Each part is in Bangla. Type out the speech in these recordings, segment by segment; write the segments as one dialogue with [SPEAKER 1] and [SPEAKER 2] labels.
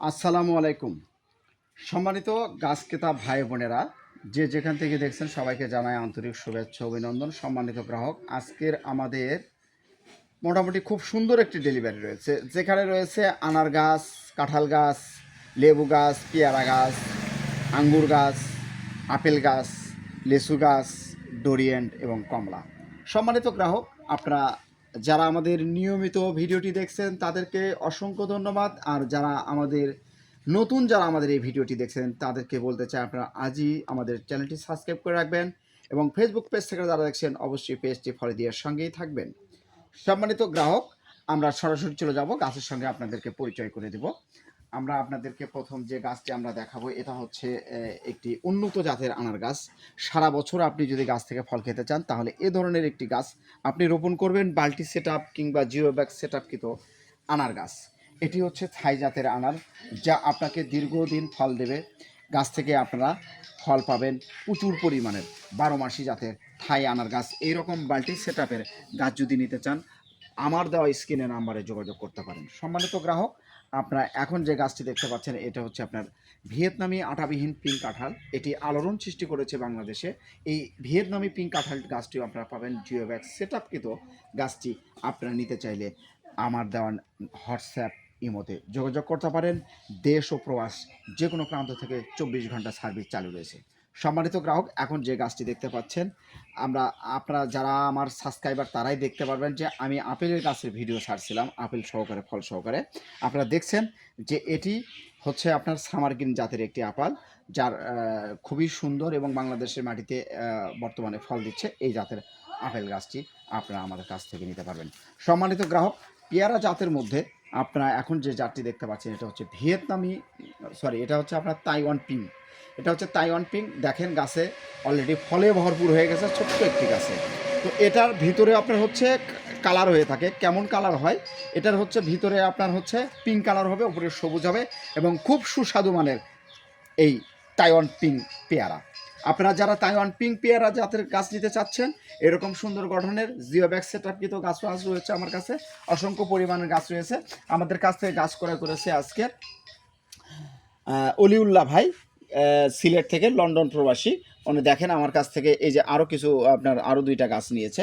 [SPEAKER 1] আসসালামু আলাইকুম। সম্মানিত গাছ ক্রেতা ভাই বোনেরা, যে যেখান থেকে দেখছেন সবাইকে জানাই আন্তরিক শুভেচ্ছা অভিনন্দন। সম্মানিত গ্রাহক, আজকের আমাদের মোটামুটি খুব সুন্দর একটি ডেলিভারি রয়েছে, যেখানে রয়েছে আনার গাছ, কাঁঠাল গাছ, লেবু গাছ, পেয়ারা গাছ, আঙ্গুর গাছ, আপেল গাছ, লিচু গাছ, ডোরিয়েন্ট এবং কমলা। সম্মানিত গ্রাহক, আপনারা যারা আমাদের নিয়মিত ভিডিওটি দেখছেন তাদেরকে অসংখ্য ধন্যবাদ। আর যারা আমাদের এই ভিডিওটি দেখছেন তাদেরকে বলতে চাই, আপনারা আজই আমাদের চ্যানেলটি সাবস্ক্রাইব করে রাখবেন এবং ফেসবুক পেজ থেকে যারা দেখছেন অবশ্যই পেজটি ফলো দিয়ে সঙ্গেই থাকবেন। সম্মানিত গ্রাহক, আমরা সরাসরি চলে যাব গাছের সঙ্গে আপনাদেরকে পরিচয় করে দেব। আমরা আপনাদেরকে প্রথম যে গাছটি আমরা দেখাবো, এটা হচ্ছে একটি উন্নত জাতের আনার গাছ। সারা বছর আপনি যদি গাছ থেকে ফল খেতে চান তাহলে এ ধরনের একটি গাছ আপনি রোপণ করবেন, বাল্টি সেট আপ কিংবা জিও ব্যাগ সেট আপকৃত আনার গাছ। এটি হচ্ছে থাই জাতের আনার, যা আপনাকে দীর্ঘদিন ফল দেবে। গাছ থেকে আপনারা ফল পাবেন প্রচুর পরিমাণের, 12 মাসি জাতের থাই আনার গাছ। এইরকম বাল্টি সেট আপের গাছ যদি নিতে চান, আমার দেওয়া স্ক্রিনের নাম্বারে যোগাযোগ করতে পারেন। সম্মানিত গ্রাহক, আপনারা এখন যে গাছটি দেখতে পাচ্ছেন এটা হচ্ছে আপনার ভিয়েতনামি আটাবিহীন পিঙ্ক কাঁঠাল। এটি আলোড়ন সৃষ্টি করেছে বাংলাদেশে। এই ভিয়েতনামি পিঙ্ক কাঁঠাল গাছটিও আপনারা পাবেন জিও ব্যাগ সেট আপকৃত গাছটি। আপনারা নিতে চাইলে আমার দেওয়া হোয়াটসঅ্যাপ ইমোতে যোগাযোগ করতে পারেন। দেশ ও প্রবাস যে কোনো প্রান্ত থেকে 24 ঘন্টা সার্ভিস চালু রয়েছে। সম্মানিত গ্রাহক, এখন যে গাছটি দেখতে পাচ্ছেন, আপনারা যারা আমার সাবস্ক্রাইবার তারাই দেখতে পারবেন যে আমি আপেলের গাছের ভিডিও ছাড়ছিলাম, আপেল সহকারে ফল সহকারে। আপনারা দেখছেন যে এটি হচ্ছে আপনার সামারকিন জাতের একটি আপেল, যার খুবই সুন্দর এবং বাংলাদেশের মাটিতে বর্তমানে ফল দিচ্ছে। এই জাতের আপেল গাছটি আপনারা আমাদের কাছ থেকে নিতে পারবেন। সম্মানিত গ্রাহক, পেয়ারা জাতের মধ্যে আপনারা এখন যে জাতটি দেখতে পাচ্ছেন এটা হচ্ছে এটা হচ্ছে আপনার তাইওয়ান পিং। এটা হচ্ছে তাইওয়ান পিং। দেখেন গাছে অলরেডি ফলে ভরপুর হয়ে গেছে, ছোট্ট একটি গাছে। তো এটার ভিতরে আপনার হচ্ছে কালার হয়ে থাকে। কেমন কালার হয়? এটার হচ্ছে ভিতরে আপনার হচ্ছে পিঙ্ক কালার হবে, উপরে সবুজ হবে এবং খুব সুস্বাদু মানের এই তাইওয়ান পিং পেয়ারা। আপনারা যারা তাইওয়ান পিং পেয়ারা জাতের গাছ নিতে চাচ্ছেন, এরকম সুন্দর গঠনের জিও ব্যাগ সেট আপকৃত গাছ রয়েছে আমার কাছে, অসংখ্য পরিমাণের গাছ রয়েছে। আমাদের কাছ থেকে গাছ ক্রয় করেছে আজকে অলিউল্লাহ ভাই, সিলেট থেকে, লন্ডন প্রবাসী। উনি দেখেন আমার কাছ থেকে এই যে আরও 2টা গাছ নিয়েছে।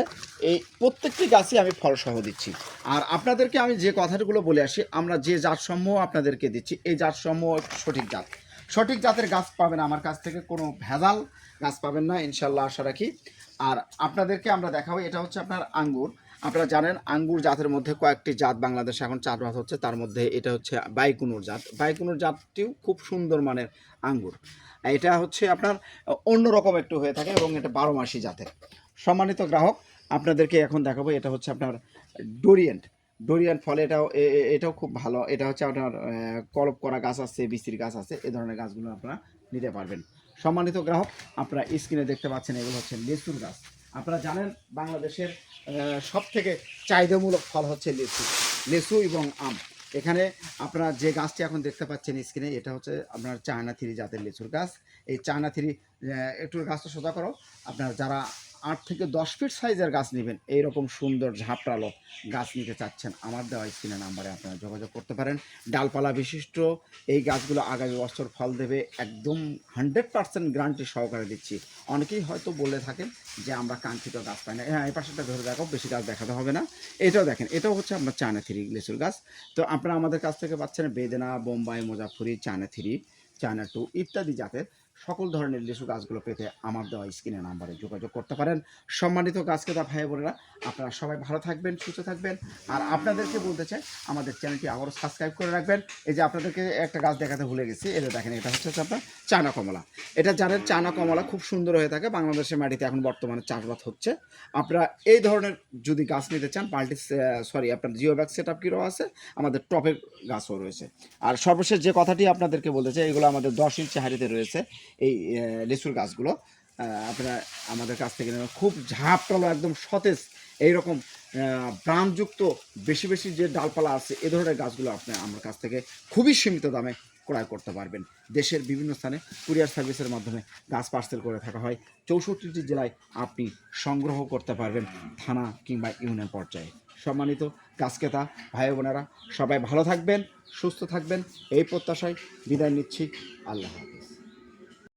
[SPEAKER 1] এই প্রত্যেকটি গাছই আমি ফলসহ দিচ্ছি। আর আপনাদেরকে আমি যে কথাগুলো বলে আসি, আমরা যে জাতসমূহ আপনাদেরকে দিচ্ছি এই জাতসমূহ সঠিক জাতের গাছ পাবেন আমার কাছ থেকে, কোনো ভেজাল গাছ পাবেন না ইনশাল্লাহ, আশা রাখি। আর আপনাদেরকে আমরা দেখাবো, এটা হচ্ছে আপনার আঙ্গুর। আপনারা জানেন আঙ্গুর জাতের মধ্যে কয়েকটি জাত বাংলাদেশে এখন চাষবাস হচ্ছে, তার মধ্যে এটা হচ্ছে বাইকুনুর জাত। বাইকুনুর জাতটিও খুব সুন্দর মানের আঙ্গুর। এটা হচ্ছে আপনার অন্যরকম একটু হয়ে থাকে এবং এটা 12 মাসি জাতের। সম্মানিত গ্রাহক, আপনাদেরকে এখন দেখাবো, এটা হচ্ছে আপনার ডোরিয়েন্ট ফল। এটাও খুব ভালো। এটা হচ্ছে আপনার কলপ করা গাছ আছে, বিচির গাছ আছে, এ ধরনের গাছগুলো আপনারা নিতে পারবেন। সম্মানিত গ্রাহক, আপনারা স্ক্রিনে দেখতে পাচ্ছেন এগুলো হচ্ছে লিচুর গাছ। আপনারা জানেন বাংলাদেশের সব থেকে চাহিদামূলক ফল হচ্ছে লিচু এবং আম। এখানে আপনারা যে গাছটি এখন দেখতে পাচ্ছেন স্ক্রিনে, এটা হচ্ছে আপনার চায়না থ্রি জাতের লিচুর গাছ। এই চায়না থ্রি, একটু গাছটা সোজা করো। আপনার যারা 8 থেকে 10 ফিট সাইজের গাছ নেবেন, এইরকম সুন্দর ঝাপড়ালো গাছ নিতে চাচ্ছেন, আমার দেওয়া স্ক্রিনের নাম্বারে আপনারা যোগাযোগ করতে পারেন। ডালপালা বিশিষ্ট এই গাছগুলো আগামী বছর ফল দেবে, একদম 100% গ্যারান্টি সহকারে দিচ্ছি। অনেকেই হয়তো বলে থাকেন যে আমরা কাঙ্ক্ষিত গাছ পাই না। হ্যাঁ, এই পাশেটা ধরে দেখো, বেশি গাছ দেখাতে হবে না। এটাও দেখেন, এটাও হচ্ছে আপনার চায়না থ্রি লিচুর গাছ। তো আপনারা আমাদের কাছ থেকে পাচ্ছেন Bedana, Bombai, Muzaffari, China three, China two ইত্যাদি জাতের সকল ধরনের লিচু গাছগুলো পেতে আমার দেওয়া স্ক্রিনের নাম্বারে যোগাযোগ করতে পারেন। সম্মানিত গাছ ক্রেতা ভাই বোনেরা, আপনারা সবাই ভালো থাকবেন, সুস্থ থাকবেন। আর আপনাদেরকে বলতে চাই, আমাদের চ্যানেলটি আবারও সাবস্ক্রাইব করে রাখবেন। এই যে আপনাদেরকে একটা গাছ দেখাতে ভুলে গেছি, এটা দেখেন, এটা হচ্ছে আপনার চায়না কমলা। এটা জানেন চায়না কমলা খুব সুন্দর হয়ে থাকে, বাংলাদেশের মাটিতে এখন বর্তমানে চাষবাস হচ্ছে। আপনারা এই ধরনের যদি গাছ নিতে চান, আপনার জিও ব্যাগ সেট আপ কিরও আছে, আমাদের টপের গাছও রয়েছে। আর সর্বশেষ যে কথাটি আপনাদেরকে বলতে চাই, এগুলো আমাদের 10 ইঞ্চি হাড়িতে রয়েছে এই লিচুর গাছগুলো। আপনারা আমাদের কাছ থেকে নেবেন, খুব ঝাপটালো, একদম সতেজ, এইরকম প্রাণযুক্ত বেশি বেশি যে ডালপালা আছে এ ধরনের গাছগুলো আপনি আমার কাছ থেকে খুবই সীমিত দামে ক্রয় করতে পারবেন। দেশের বিভিন্ন স্থানে কুরিয়ার সার্ভিসের মাধ্যমে গাছ পার্সেল করে থাকা হয়। 64টি জেলায় আপনি সংগ্রহ করতে পারবেন, থানা কিংবা ইউনিয়ন পর্যায়ে। সম্মানিত গাছ ক্রেতা ভাই বোনেরা, সবাই ভালো থাকবেন, সুস্থ থাকবেন, এই প্রত্যাশায় বিদায় নিচ্ছি। আল্লাহ হাফেজ।